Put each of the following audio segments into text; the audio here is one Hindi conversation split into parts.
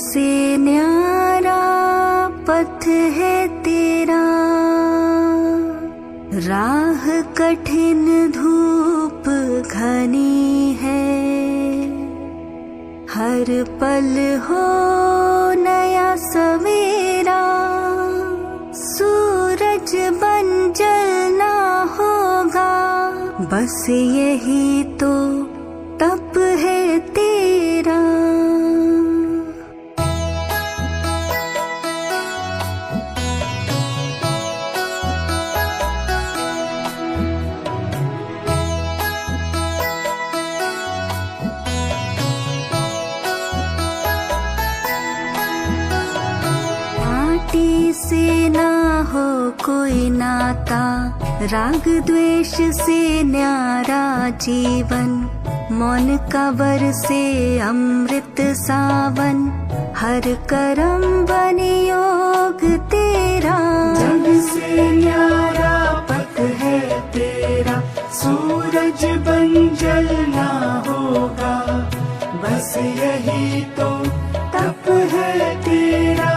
से न्यारा पथ है तेरा, राह कठिन धूप घनी है, हर पल हो नया सवेरा, सूरज बन जलना होगा, बस यही तो तप है तेरा। माटी से ना हो कोई नाता, राग द्वेष से न्यारा जीवन, मौन का बरसे अमृत सावन, हर करम बन योग तेरा। जग से न्यारा पथ है तेरा, सूरज बन जलना होगा, बस यही तो तप है तेरा।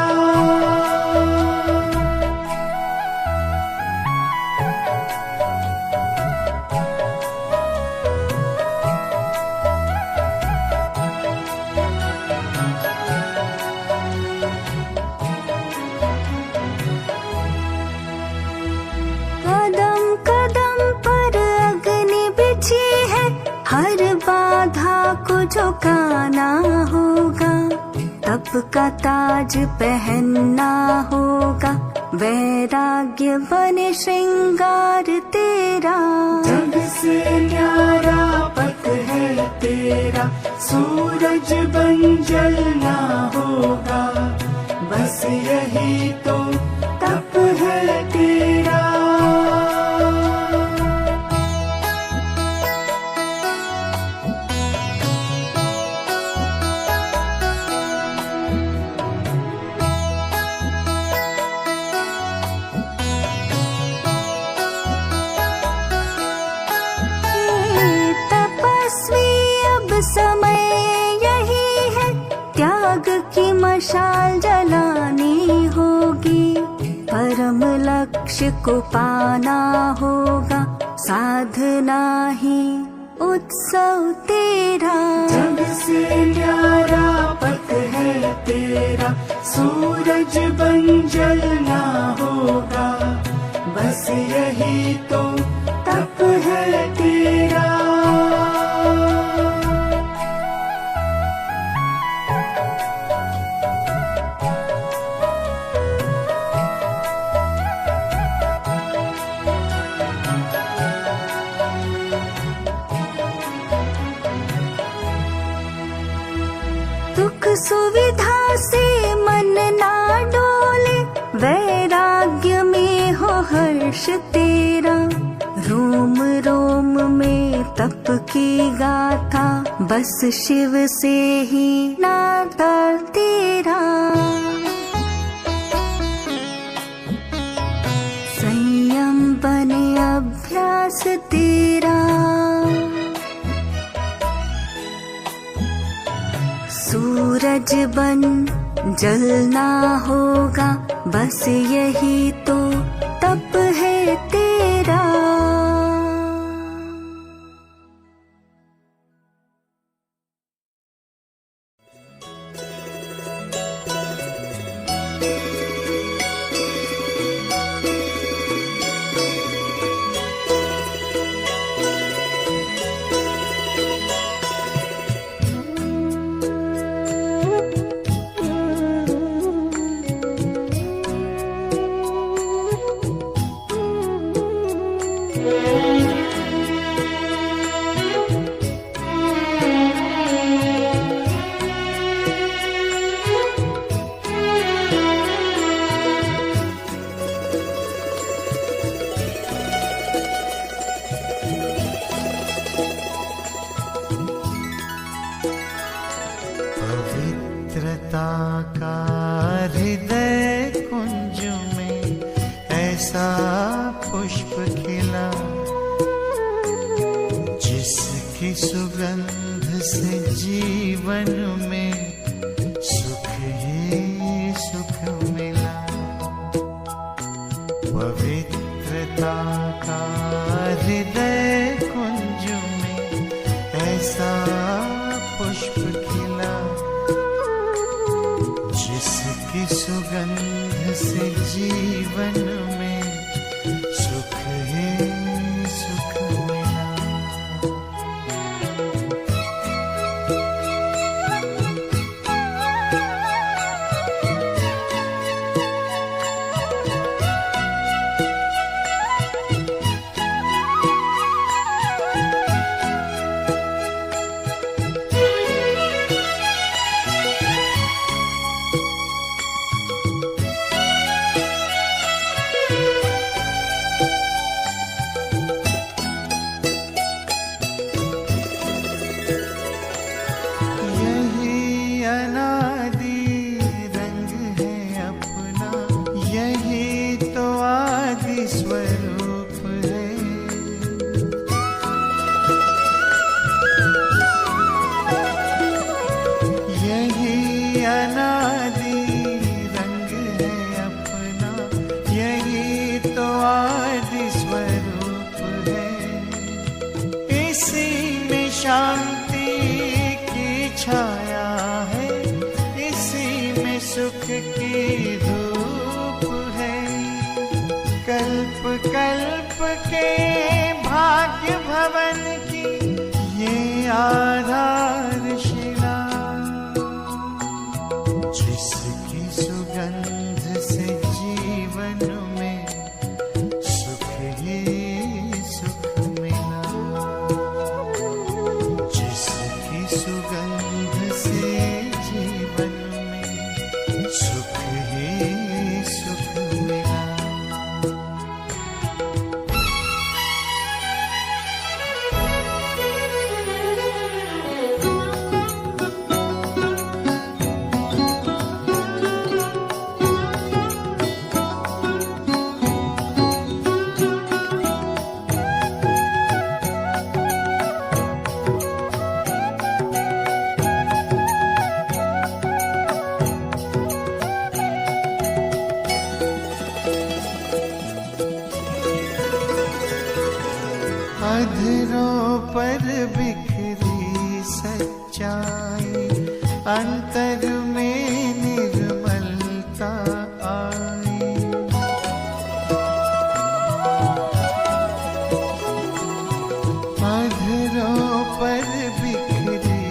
कदम कदम पर अग्नि बिछी है, हर बाधा को झुकाना होगा, तप का ताज पहनना होगा, वैराग्य बने श्रृंगार तेरा। जग से न्यारा पथ है तेरा, सूरज बन जलना होगा, बस यही तो तप है तेरा। समय यही है, त्याग की मशाल जलानी होगी, परम लक्ष्य को पाना होगा, साधना ही उत्सव तेरा। जग से न्यारा पथ है तेरा, सूरज बन जलना होगा, बस यही तो तप है तेरा। दुख सुविधा से मन ना डोले, वैराग्य में हो हर्ष तेरा, रोम रोम में तप की गाथा, बस शिव से ही नाता तेरा। संयम बने अभ्यास तेरा, सूरज बन जलना होगा, बस यही तो तप है तेरा। पवित्रता का हृदय कुंज में ऐसा पुष्प खिला, जिसकी सुगंध से जीवन में सुख पवित्रता का हृदय कुंज में ऐसा पुष्प खिला, जिसकी सुगंध से जीवन में सुख ही सुख मिला। शांति की छाया है, इसी में सुख की धूप है। कल्प कल्प के भाग्य भवन की ये आधारशिला, जिसकी सुगंध से जीवन में सुख ही सुख मिला, जिसकी सुगंध से जीवन में सुख ही सुख मिला। अधरों पर बिखरी सच्चाई, अंतर में निर्मलता आई। अधरों पर बिखरी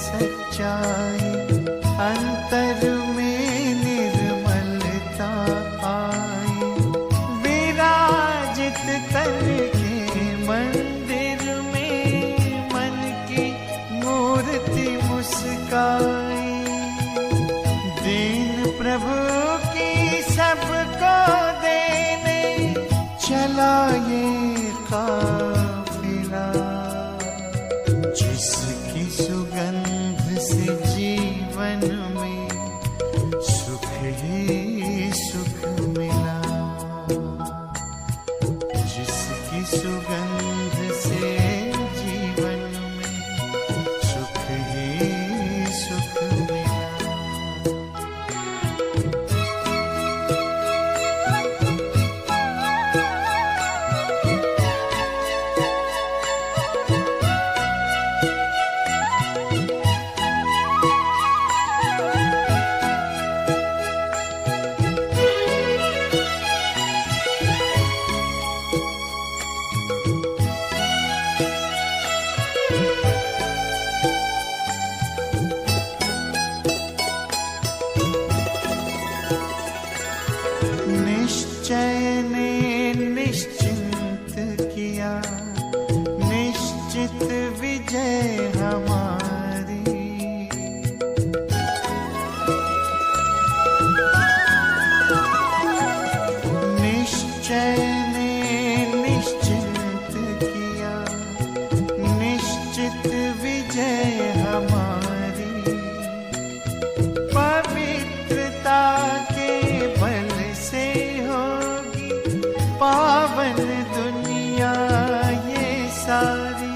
सच्चाई, अंतर में निर्मलता आई। विराजित तन मंदिर में मन की मूर्ति मुस्काई, दीन प्रभु की सबको देने चला ये काफिला, जिसकी सुगंध से जीवन में सुख ही सुख मिला, जिसकी सुगंध से जीवन में सुख ही सुख मिला। निश्चय ने निश्चिंत किया, निश्चित विजय हमारी। निश्चय ने निश्चिंत किया, निश्चित विजय हमारी। पवित्रता के बल से होगी पावन दुनिया ये सारी,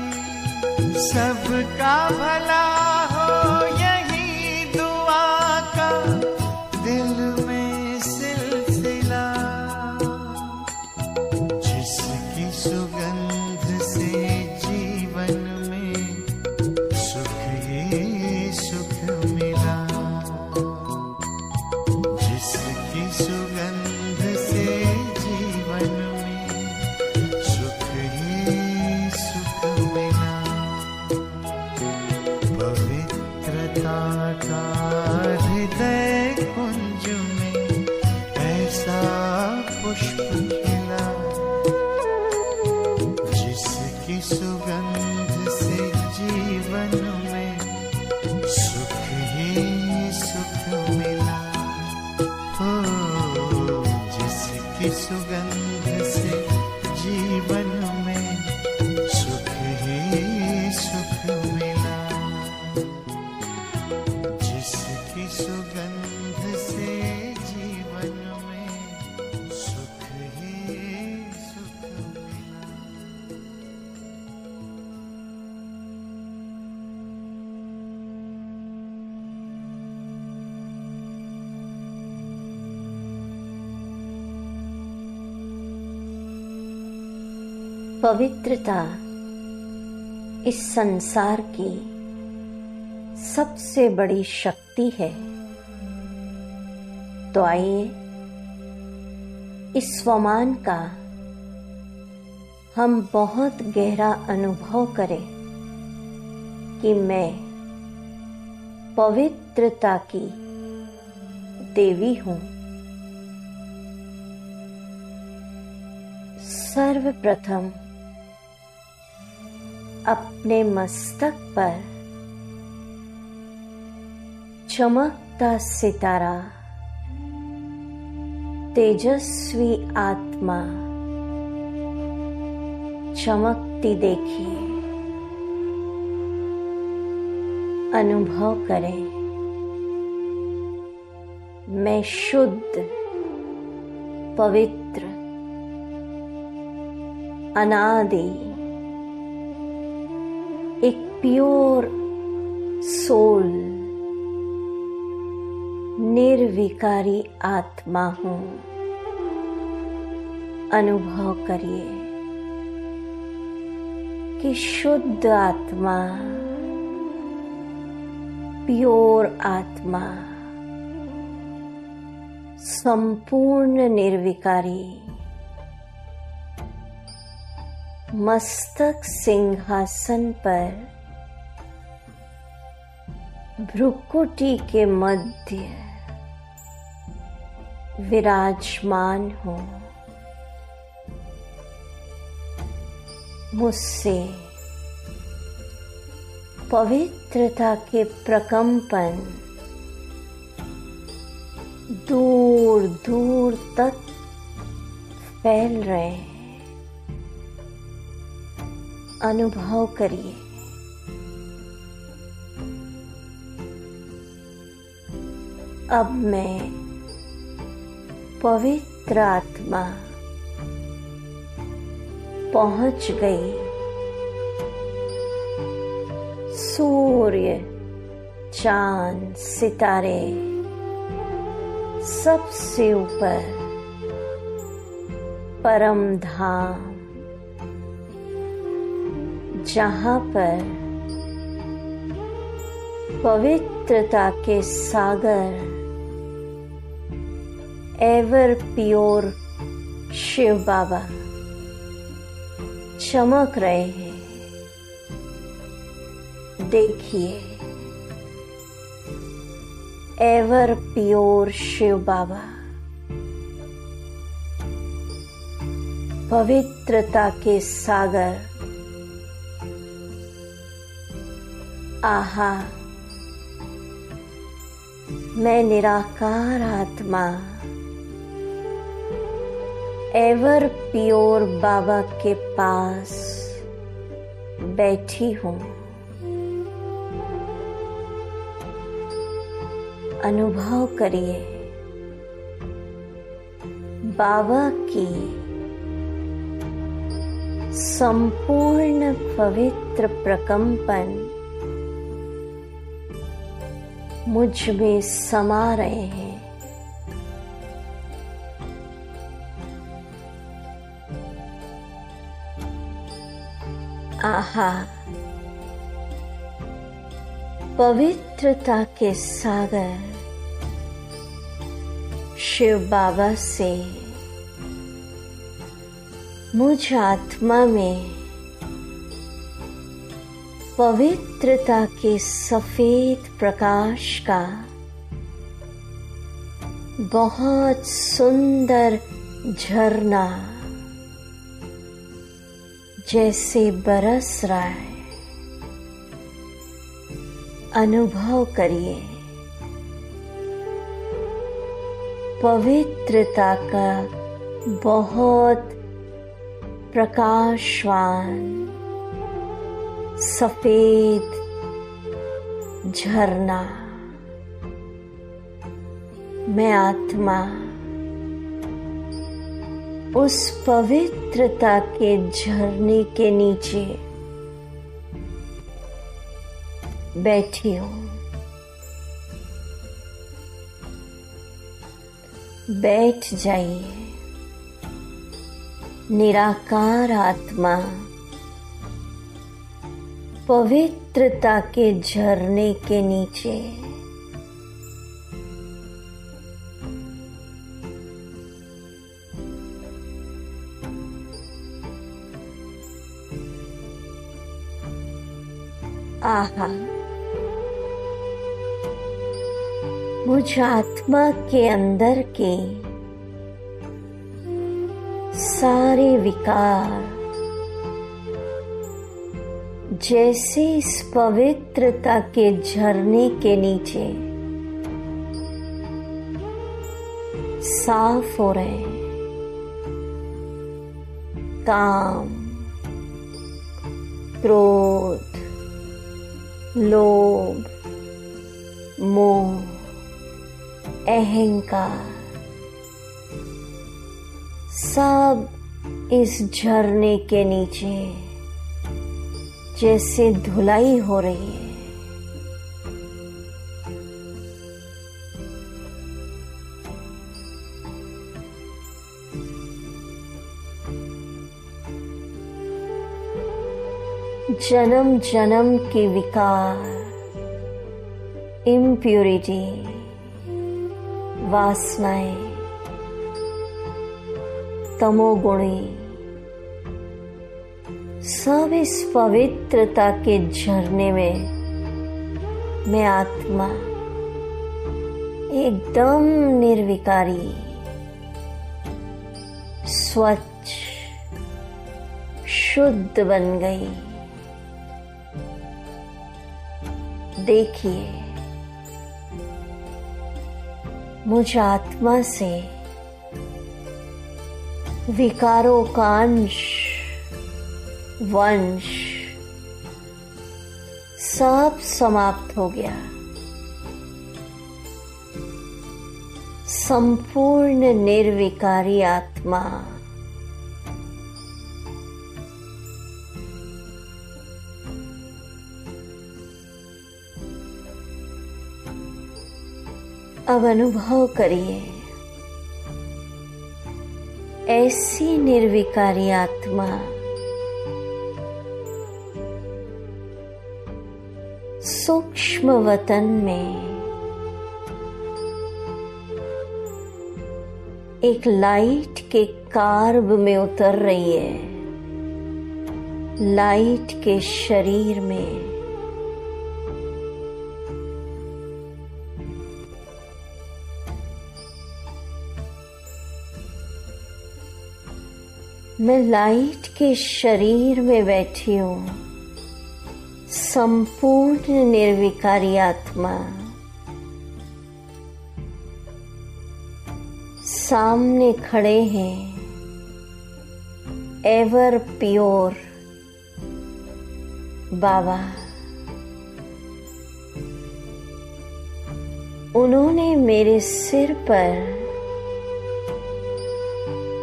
सबका भला हो यही दुआ का दिल में सिलसिला, पुष्प खिला, जिसकी सुगंध से जीवन में सुख ही सुख मिला। हो जिसकी सुगंध से जीवन में सुख ही सुख मिला, जिसकी सुगंध से जीवन में सुख ही सुख मिला। पवित्रता इस संसार की सबसे बड़ी शक्ति है। तो आइए इस स्वमान का हम बहुत गहरा अनुभव करें कि मैं पवित्रता की देवी हूँ। सर्वप्रथम अपने मस्तक पर चमकता सितारा तेजस्वी आत्मा चमकती देखिए, अनुभव करें मैं शुद्ध, पवित्र, अनादि एक प्योर सोल, निर्विकारी आत्मा हूँ। अनुभव करिए कि शुद्ध आत्मा, प्योर आत्मा, संपूर्ण निर्विकारी मस्तक सिंहासन पर भ्रुकुटी के मध्य विराजमान हो। मुझसे पवित्रता के प्रकंपन दूर दूर तक फैल रहे हैं। अनुभव करिए अब मैं पवित्र आत्मा पहुंच गई सूर्य, चांद, सितारे सबसे ऊपर परम धाम, जहाँ पर पवित्रता के सागर एवर प्योर शिव बाबा चमक रहे हैं। देखिए एवर प्योर शिव बाबा पवित्रता के सागर। आहा, मैं निराकार आत्मा एवर प्योर बाबा के पास बैठी हूँ। अनुभव करिए बाबा की संपूर्ण पवित्र प्रकंपन मुझ में समा रहे हैं। आहा, पवित्रता के सागर शिव बाबा से मुझ आत्मा में पवित्रता के सफेद प्रकाश का बहुत सुंदर झरना जैसे बरस रहा है, अनुभव करिए। पवित्रता का बहुत प्रकाशवान सफेद झरना। मैं आत्मा उस पवित्रता के झरने के नीचे बैठी हूँ। बैठ जाइए। निराकार आत्मा पवित्रता के झरने के नीचे आहा, मुझ आत्मा के अंदर के सारे विकार जैसे इस पवित्रता के झरने के नीचे साफ हो रहे हैं। काम, क्रोध, लोभ, मोह, अहंकार सब इस झरने के नीचे जैसे धुलाई हो रही है। जन्म जन्म के विकार, इम्प्यूरिटी, वासनाएं, तमोगुणी सब इस पवित्रता के झरने में मैं आत्मा एकदम निर्विकारी, स्वच्छ, शुद्ध बन गई। देखिए, मुझ आत्मा से विकारों का अंश, वंश सब समाप्त हो गया। संपूर्ण निर्विकारी आत्मा अब अनुभव करिए, ऐसी निर्विकारी आत्मा सूक्ष्म वतन में एक लाइट के कार्ब में उतर रही है। लाइट के शरीर में मैं लाइट के शरीर में बैठी हूँ। संपूर्ण निर्विकारी आत्मा सामने खड़े हैं, एवर प्योर बाबा। उन्होंने मेरे सिर पर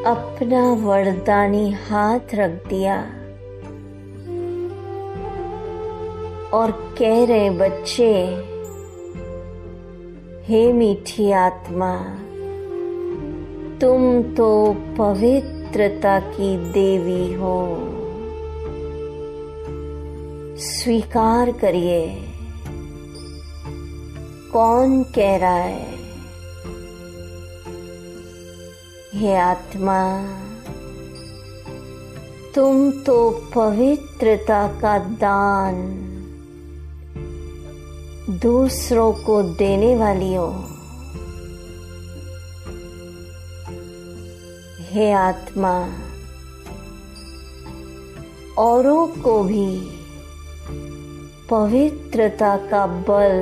अपना वरदानी हाथ रख दिया और कह रहे, बच्चे, हे मीठी आत्मा, तुम तो पवित्रता की देवी हो। स्वीकार करिए। कौन कह रहा है? हे आत्मा, तुम तो पवित्रता का दान दूसरों को देने वाली हो। हे आत्मा, औरों को भी पवित्रता का बल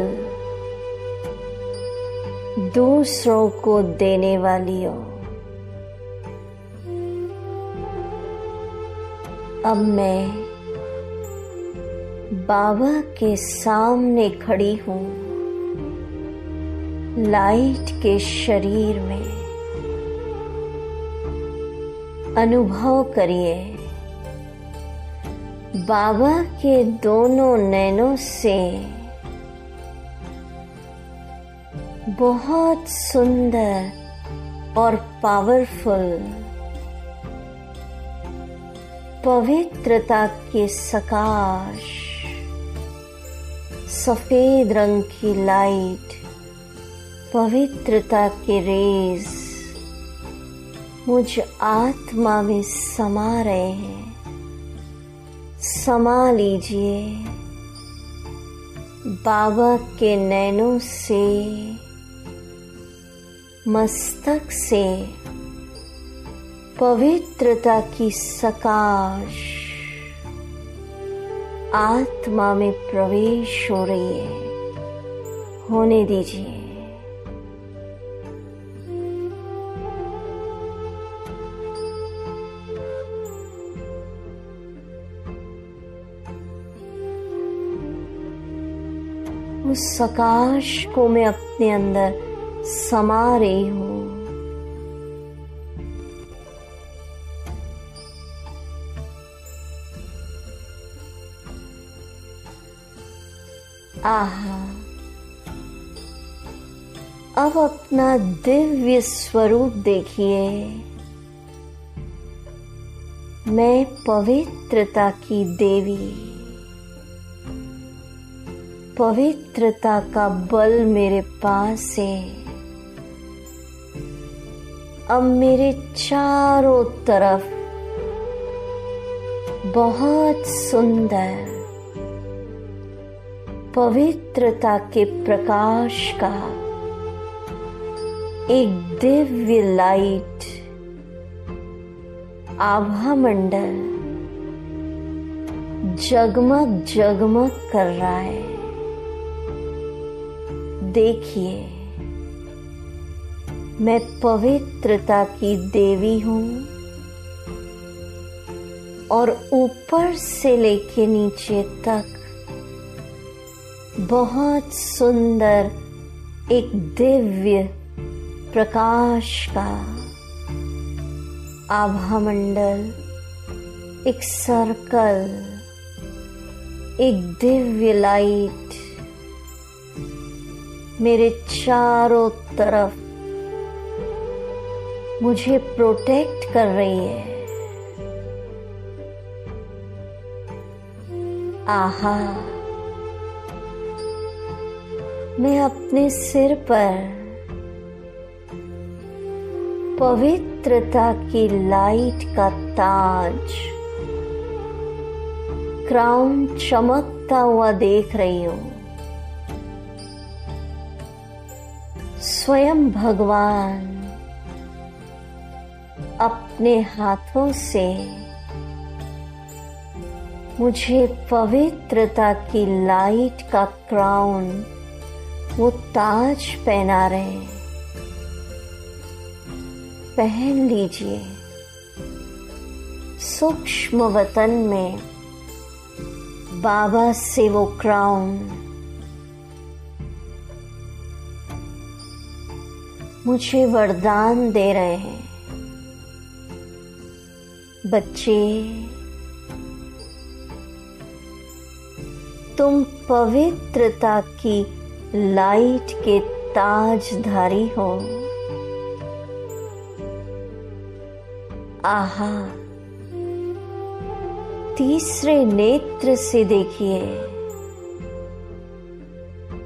दूसरों को देने वाली हो। अब मैं बाबा के सामने खड़ी हूँ, लाइट के शरीर में। अनुभव करिए, बाबा के दोनों नैनों से बहुत सुंदर और पावरफुल पवित्रता के सकाश, सफेद रंग की लाइट, पवित्रता के रेज मुझ आत्मा में समा रहे हैं। समा लीजिए बाबा के नैनों से, मस्तक से पवित्रता की सकाश आत्मा में प्रवेश हो रही है। होने दीजिए। उस सकाश को मैं अपने अंदर समा रही हूँ। आहा, अब अपना दिव्य स्वरूप देखिए। मैं पवित्रता की देवी, पवित्रता का बल मेरे पास है। अब मेरे चारों तरफ बहुत सुंदर पवित्रता के प्रकाश का एक दिव्य लाइट आभा मंडल जगमग जगमग कर रहा है। देखिए, मैं पवित्रता की देवी हूँ और ऊपर से लेके नीचे तक बहुत सुंदर एक दिव्य प्रकाश का आभा मंडल, एक सर्कल, एक दिव्य लाइट मेरे चारों तरफ मुझे प्रोटेक्ट कर रही है। आहा, मैं अपने सिर पर पवित्रता की लाइट का ताज, क्राउन चमकता हुआ देख रही हूँ। स्वयं भगवान अपने हाथों से मुझे पवित्रता की लाइट का क्राउन, वो ताज पहना रहे हैं। पहन लीजिए। सूक्ष्म वतन में बाबा से वो क्राउन मुझे वरदान दे रहे हैं। बच्चे, तुम पवित्रता की लाइट के ताजधारी हो। आहा, तीसरे नेत्र से देखिए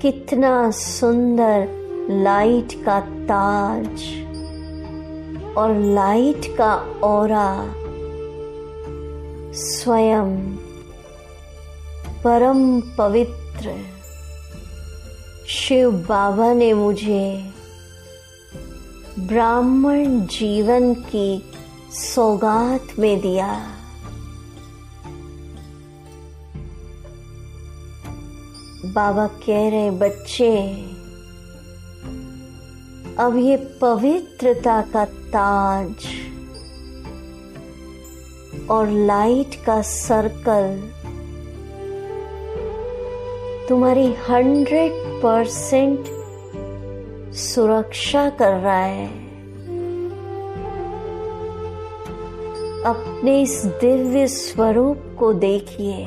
कितना सुंदर लाइट का ताज और लाइट का ऑरा स्वयं परम पवित्र शिव बाबा ने मुझे ब्राह्मण जीवन की सौगात में दिया। बाबा कह रहे बच्चे, अब ये पवित्रता का ताज और लाइट का सर्कल तुम्हारी 100% सुरक्षा कर रहा है। अपने इस दिव्य स्वरूप को देखिए।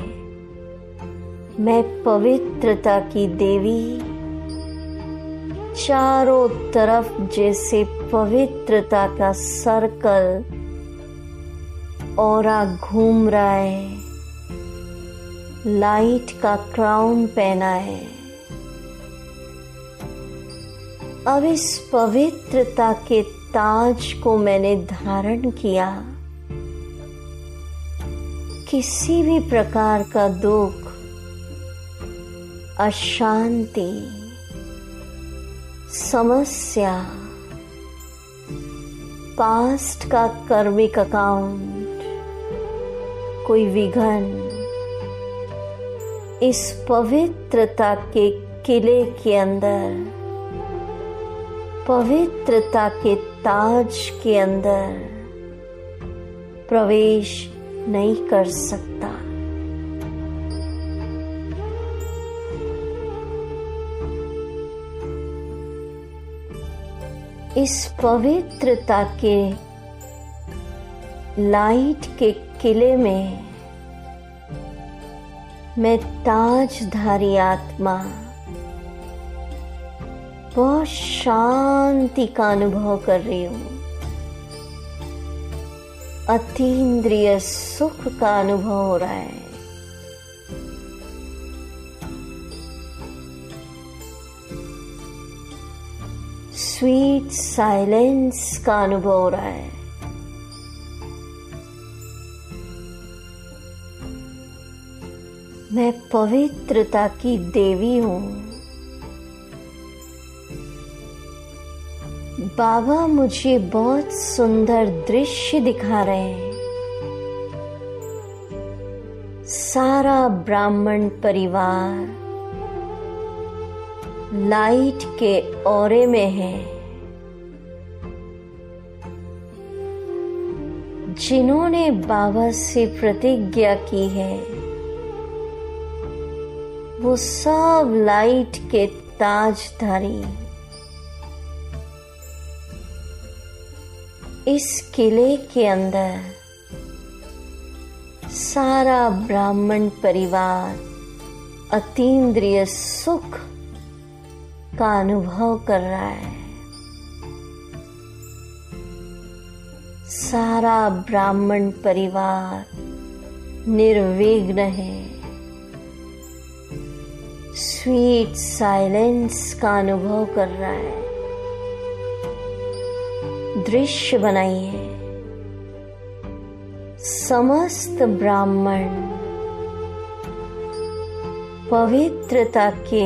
मैं पवित्रता की देवी, चारों तरफ जैसे पवित्रता का सर्कल ऑरा घूम रहा है, लाइट का क्राउन पहना है। अब इस पवित्रता के ताज को मैंने धारण किया। किसी भी प्रकार का दुख, अशांति, समस्या, पास्ट का कर्मिक अकाउंट, कोई विघन इस पवित्रता के किले के अंदर, पवित्रता के ताज के अंदर प्रवेश नहीं कर सकता। इस पवित्रता के लाइट के किले में मैं ताजधारी आत्मा बहुत शांति का अनुभव कर रही हूँ। अतीन्द्रिय सुख का अनुभव हो रहा है। स्वीट साइलेंस का अनुभव हो रहा है। मैं पवित्रता की देवी हूँ। बाबा मुझे बहुत सुंदर दृश्य दिखा रहे हैं। सारा ब्राह्मण परिवार लाइट के ऑरे में है। जिन्होंने बाबा से प्रतिज्ञा की है वो सब लाइट के ताजधारी इस किले के अंदर सारा ब्राह्मण परिवार अतीन्द्रिय सुख का अनुभव कर रहा है। सारा ब्राह्मण परिवार निर्विघ्न है। स्वीट साइलेंस का अनुभव कर रहा है। दृश्य बनाइए। समस्त ब्राह्मण पवित्रता के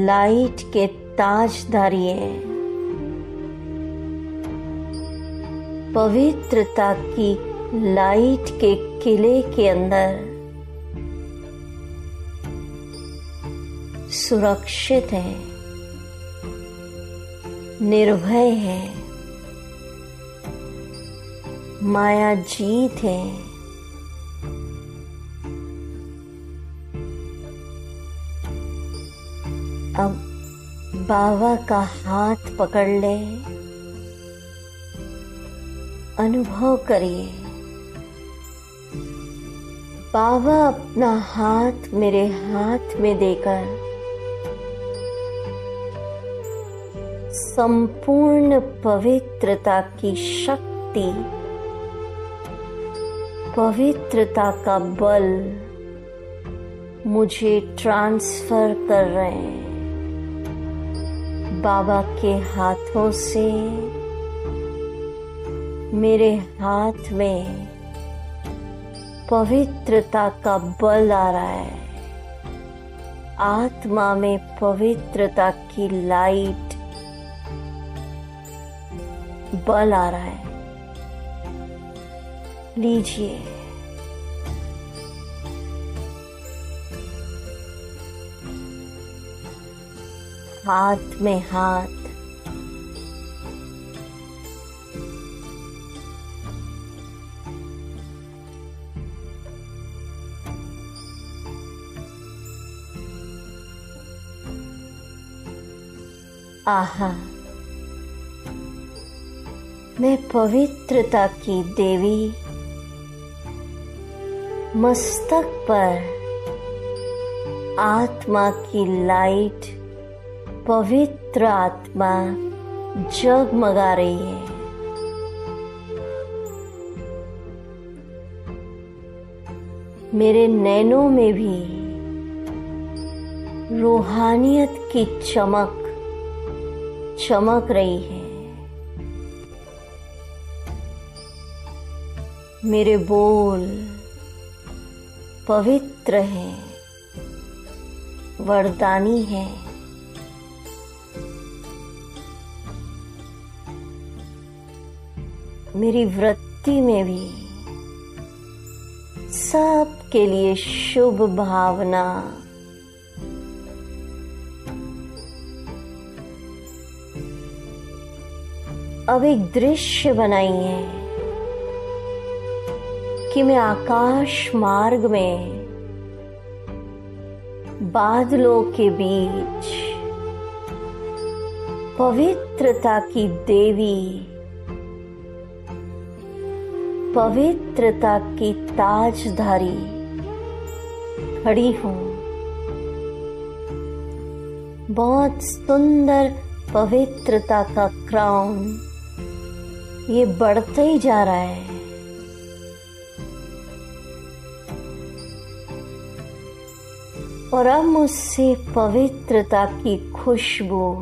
लाइट के ताजधारी हैं। पवित्रता की लाइट के किले के अंदर सुरक्षित है, निर्भय है। माया जीत है। अब बाबा का हाथ पकड़ ले, अनुभव करिए। बाबा अपना हाथ मेरे हाथ में देकर संपूर्ण पवित्रता की शक्ति, पवित्रता का बल मुझे ट्रांसफर कर रहे हैं। बाबा के हाथों से मेरे हाथ में पवित्रता का बल आ रहा है। आत्मा में पवित्रता की लाइट बल आ रहा है। लीजिए। हाथ में हाथ, आहा, मैं पवित्रता की देवी मस्तक पर आत्मा की लाइट, पवित्र आत्मा जगमगा रही है। मेरे नैनों में भी रूहानियत की चमक चमक रही है। मेरे बोल पवित्र हैं, वरदानी हैं। मेरी वृत्ति में भी सबके लिए शुभ भावना, अब एक दृश्य बनाई है कि मैं आकाश मार्ग में बादलों के बीच पवित्रता की देवी, पवित्रता की ताजधारी खड़ी हूं। बहुत सुंदर पवित्रता का क्राउन ये बढ़ता ही जा रहा है। और अब मुझसे पवित्रता की खुशबू,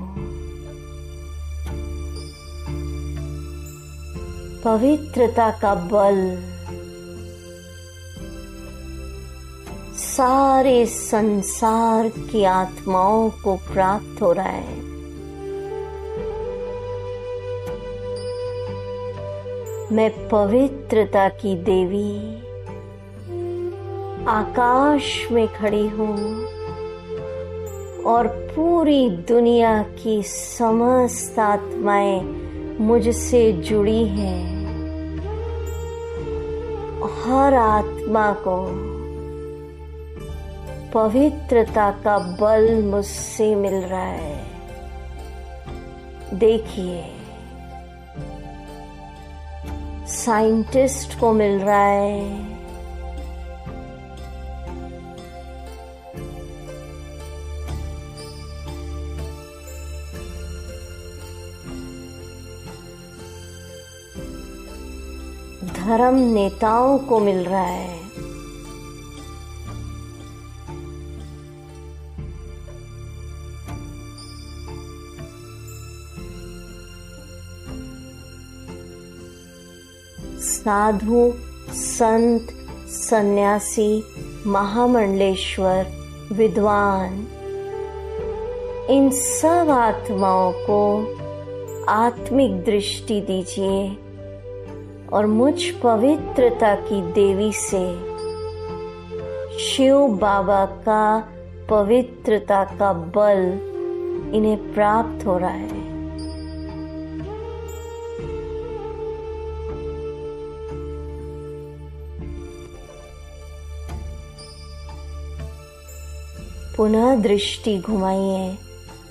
पवित्रता का बल सारे संसार की आत्माओं को प्राप्त हो रहा है। मैं पवित्रता की देवी आकाश में खड़ी हूँ और पूरी दुनिया की समस्त आत्माएं मुझसे जुड़ी हैं। हर आत्मा को पवित्रता का बल मुझसे मिल रहा है। देखिए, साइंटिस्ट को मिल रहा है, धर्म नेताओं को मिल रहा है, साधु, संत, सन्यासी, महामंडलेश्वर, विद्वान, इन सब आत्माओं को आत्मिक दृष्टि दीजिए और मुझ पवित्रता की देवी से शिव बाबा का पवित्रता का बल इन्हें प्राप्त हो रहा है। पुनः दृष्टि घुमाइए,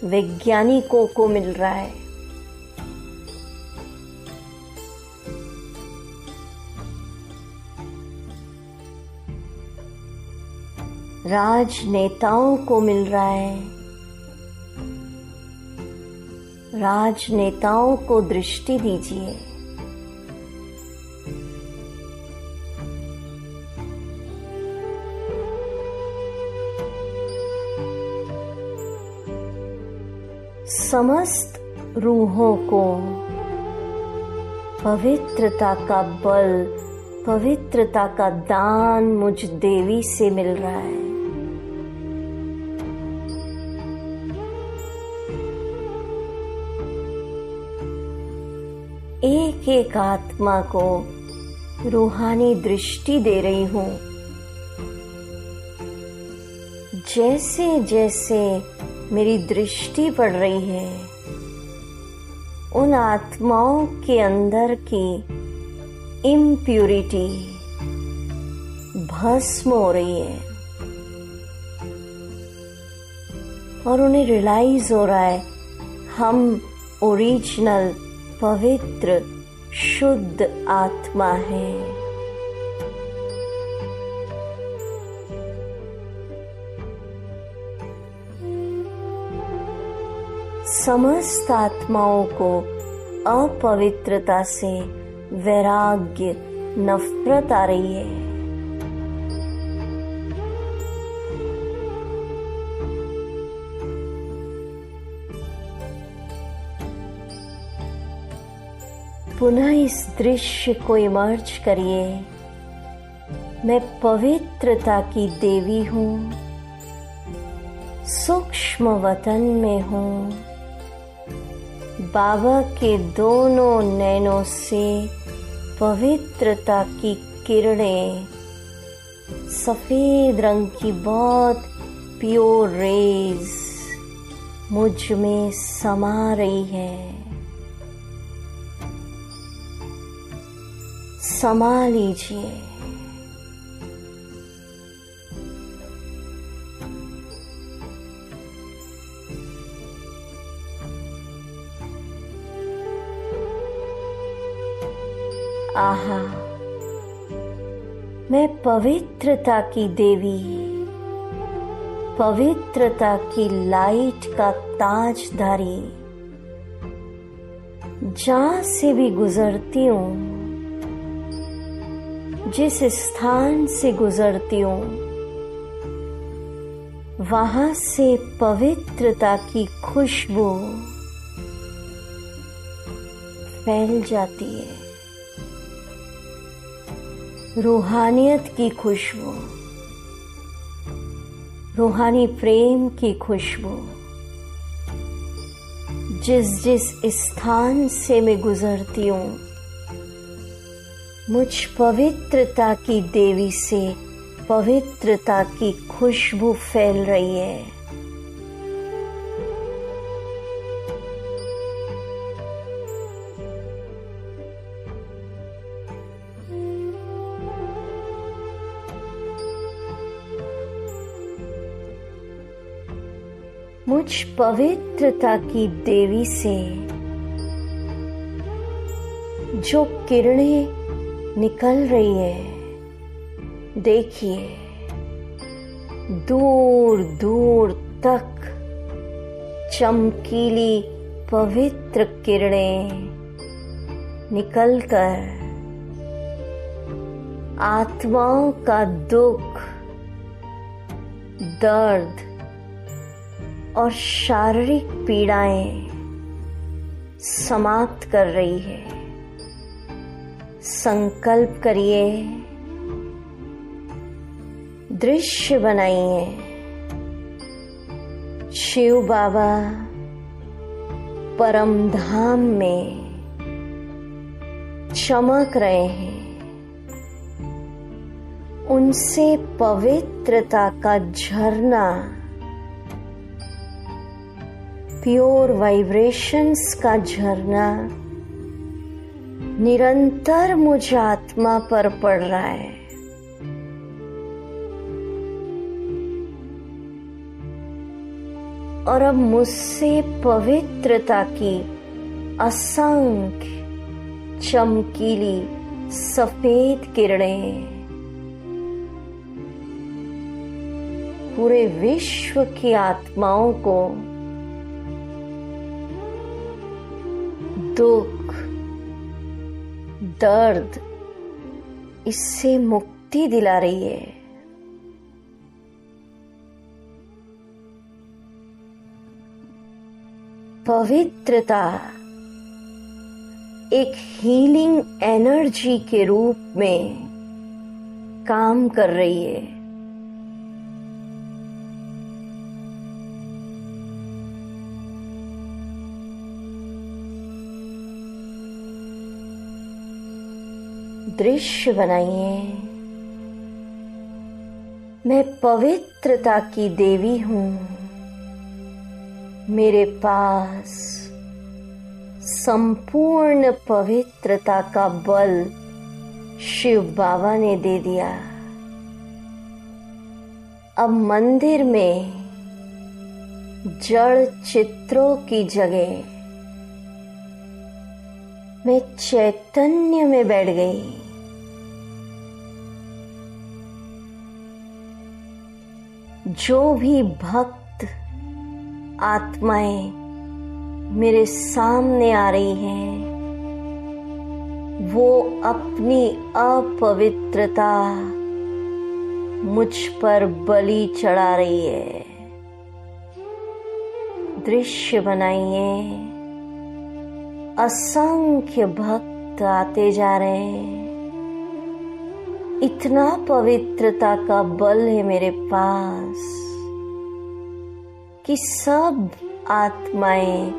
वैज्ञानिकों को मिल रहा है, राजनेताओं को मिल रहा है, राजनेताओं को दृष्टि दीजिए। समस्त रूहों को पवित्रता का बल, पवित्रता का दान मुझ देवी से मिल रहा है। एक एक आत्मा को रूहानी दृष्टि दे रही हूँ। जैसे जैसे मेरी दृष्टि पड़ रही है, उन आत्माओं के अंदर की इम्प्यूरिटी भस्म हो रही है और उन्हें रियलाइज हो रहा है हम ओरिजिनल पवित्र शुद्ध आत्मा है। समस्त आत्माओं को अपवित्रता से वैराग्य, नफरत आ रही है। पुनः इस दृश्य को इमर्ज करिए। मैं पवित्रता की देवी हूँ, सूक्ष्म वतन में हूँ। बाबा के दोनों नैनों से पवित्रता की किरणें, सफेद रंग की बहुत प्योर रेज मुझ में समा रही है। समा लीजिए। आहा, मैं पवित्रता की देवी, पवित्रता की लाइट का ताजधारी, जहां से भी गुजरती हूँ, जिस स्थान से गुजरती हूँ, वहां से पवित्रता की खुशबू फैल जाती है। रूहानियत की खुशबू, रूहानी प्रेम की खुशबू। जिस जिस स्थान से मैं गुजरती हूँ, मुझ पवित्रता की देवी से पवित्रता की खुशबू फैल रही है। मुझ पवित्रता की देवी से जो किरणें निकल रही है, देखिए दूर दूर तक चमकीली पवित्र किरणें निकलकर आत्माओं का दुख, दर्द और शारीरिक पीड़ाएं समाप्त कर रही है। संकल्प करिए, दृश्य बनाइए। शिव बाबा परम धाम में चमक रहे हैं। उनसे पवित्रता का झरना, प्योर वाइब्रेशंस का झरना निरंतर मुझ आत्मा पर पड़ रहा है। और अब मुझसे पवित्रता की असंख्य चमकीली सफेद किरणें पूरे विश्व की आत्माओं को दुख, दर्द, इससे मुक्ति दिला रही है। पवित्रता एक हीलिंग एनर्जी के रूप में काम कर रही है। दृश्य बनाइए। मैं पवित्रता की देवी हूँ। मेरे पास संपूर्ण पवित्रता का बल शिव बाबा ने दे दिया। अब मंदिर में जड़ चित्रों की जगह मैं चैतन्य में बैठ गई। जो भी भक्त आत्माएं मेरे सामने आ रही हैं, वो अपनी अपवित्रता मुझ पर बलि चढ़ा रही है। दृश्य बनाइए। असंख्य भक्त आते जा रहे हैं। इतना पवित्रता का बल है मेरे पास कि सब आत्माएं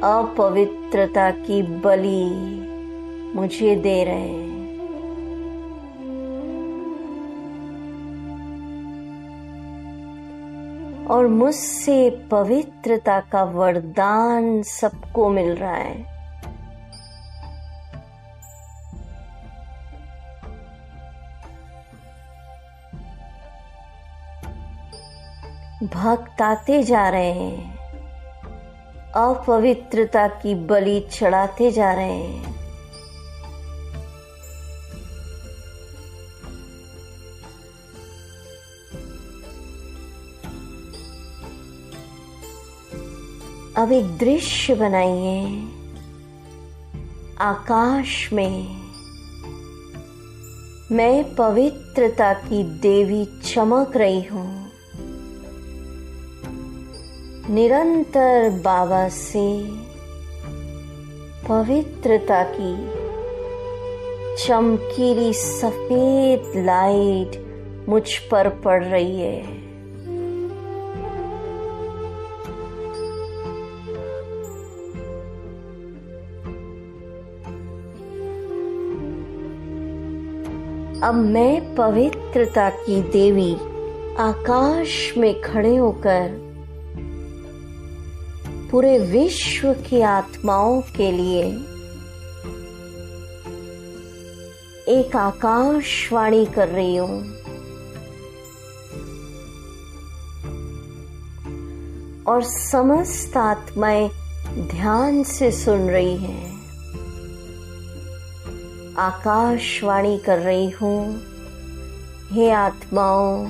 अपवित्रता की बलि मुझे दे रहे हैं। और मुझसे पवित्रता का वरदान सबको मिल रहा है। भक्त आते जा रहे हैं, अपवित्रता की बलि चढ़ाते जा रहे हैं। अब एक दृश्य बनाइए। आकाश में मैं पवित्रता की देवी चमक रही हूँ। निरंतर बाबा से पवित्रता की चमकीली सफेद लाइट मुझ पर पड़ रही है। अब मैं पवित्रता की देवी आकाश में खड़े होकर पूरे विश्व की आत्माओं के लिए एक आकाशवाणी कर रही हूं। और समस्त आत्माएं ध्यान से सुन रही हैं। आकाशवाणी कर रही हूं, हे आत्माओं,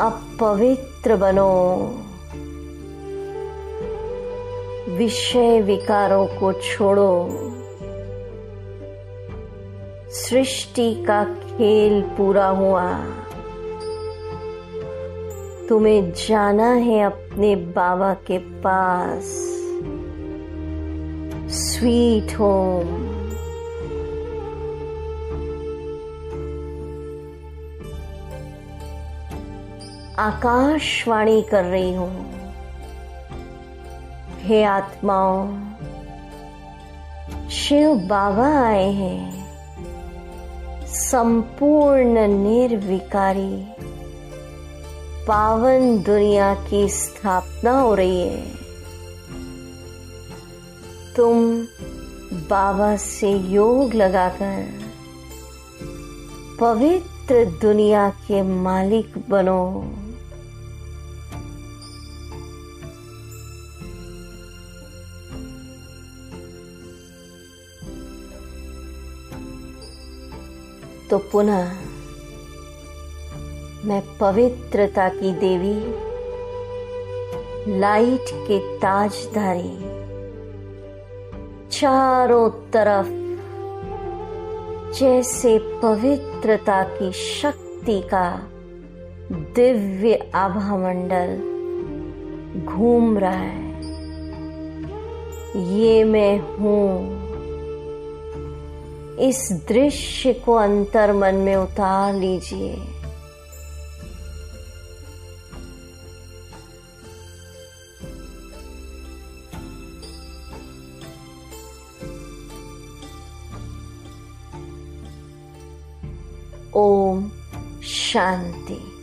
अब पवित्र बनो। विषय विकारों को छोड़ो। सृष्टि का खेल पूरा हुआ। तुम्हें जाना है अपने बाबा के पास, स्वीट होम। आकाशवाणी कर रही हूं, हे आत्माओं, शिव बाबा आए हैं। संपूर्ण निर्विकारी पावन दुनिया की स्थापना हो रही है। तुम बाबा से योग लगाकर पवित्र दुनिया के मालिक बनो। तो पुनः मैं पवित्रता की देवी, लाइट के ताजधारी, चारों तरफ जैसे पवित्रता की शक्ति का दिव्य आभा मंडल घूम रहा है। ये मैं हूँ। इस दृश्य को अंतर मन में उतार लीजिए। ओम शांति।